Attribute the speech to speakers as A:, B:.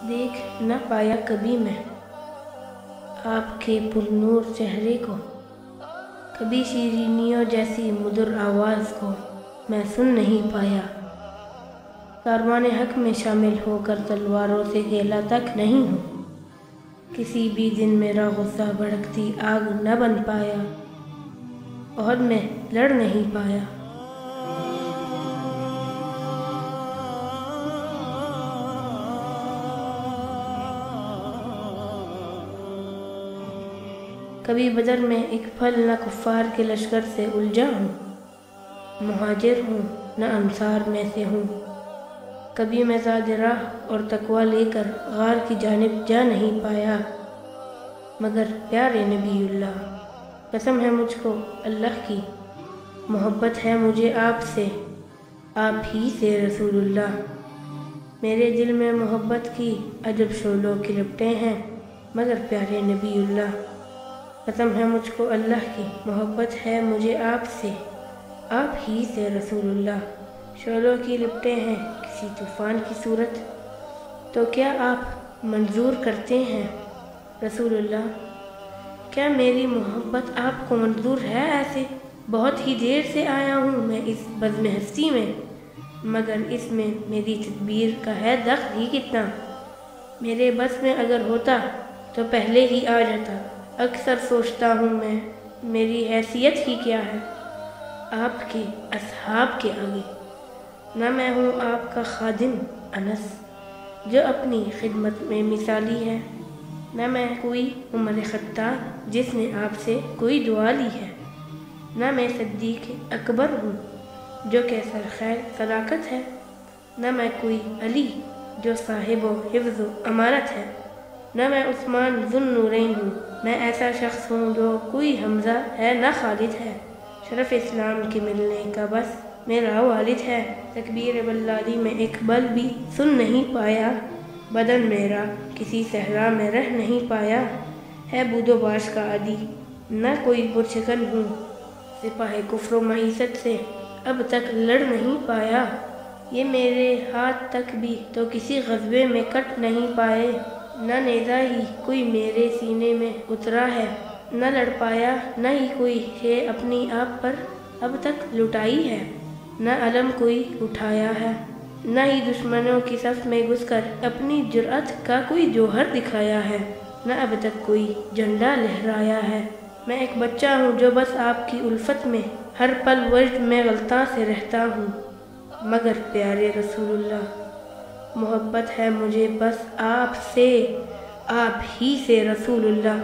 A: دیکھ نہ پایا کبھی میں آپ کے پرنور چہرے کو، کبھی شیرینیوں جیسی مدر آواز کو میں سن نہیں پایا۔ کاروان حق میں شامل ہو کر تلواروں سے کھیلا تک نہیں ہوں، کسی بھی دن میرا غصہ بھڑکتی آگ نہ بن پایا، عہد میں لڑ نہیں پایا۔ کبھی بدر میں ایک پھل نہ کفار کے لشکر سے الجھا ہوں، مہاجر ہوں نہ انصار میں سے ہوں، کبھی میں زاد راہ اور تقویٰ لے کر غار کی جانب جا نہیں پایا، مگر پیارے نبی اللہ، قسم ہے مجھ کو اللہ کی، محبت ہے مجھے آپ سے، آپ ہی سے رسول اللہ۔ میرے دل میں محبت کی عجب شعلوں کی لپٹیں ہیں، مگر پیارے نبی اللہ، قسم ہے مجھ کو اللہ کی، محبت ہے مجھے آپ سے، آپ ہی سے رسول اللہ۔ شعلوں کی لپٹیں ہیں کسی طوفان کی صورت، تو کیا آپ منظور کرتے ہیں رسول اللہ؟ کیا میری محبت آپ کو منظور ہے ایسے؟ بہت ہی دیر سے آیا ہوں میں اس بزم ہستی میں، مگر اس میں میری تدبیر کا ہے دخل ہی کتنا۔ میرے بس میں اگر ہوتا تو پہلے ہی آ جاتا، اکثر سوچتا ہوں میں میری حیثیت ہی کیا ہے آپ کے اصحاب کے آگے۔ نہ میں ہوں آپ کا خادم انس جو اپنی خدمت میں مثالی ہے، نہ میں کوئی عمر خطاب جس نے آپ سے کوئی دعا لی ہے، نہ میں صدیق اکبر ہوں جو کہ سرخیر صداقت ہے، نہ میں کوئی علی جو صاحب و حفظ و امانت ہے، نہ میں عثمان ذو النورین ہوں، میں ایسا شخص ہوں جو کوئی حمزہ ہے نہ خالد ہے، شرف اسلام کے ملنے کا بس میرا والد ہے، تکبیر بلادی میں ایک بل بھی سن نہیں پایا، بدن میرا کسی صحرا میں رہ نہیں پایا، ہے بود و باش کا عادی نہ کوئی پرشکن ہوں، سپاہ کفر و معیشت سے اب تک لڑ نہیں پایا، یہ میرے ہاتھ تک بھی تو کسی غزوے میں کٹ نہیں پائے، نہ نیزہ ہی کوئی میرے سینے میں اترا ہے نہ لڑ پایا، نہ ہی کوئی شے اپنی آپ پر اب تک لٹائی ہے، نہ علم کوئی اٹھایا ہے، نہ ہی دشمنوں کی صف میں گھس کر اپنی جرأت کا کوئی جوہر دکھایا ہے، نہ اب تک کوئی جھنڈا لہرایا ہے، میں ایک بچہ ہوں جو بس آپ کی الفت میں ہر پل وجد میں غلطاں سے رہتا ہوں، مگر پیارے رسول اللہ، محبت ہے مجھے بس آپ سے، آپ ہی سے رسول اللہ۔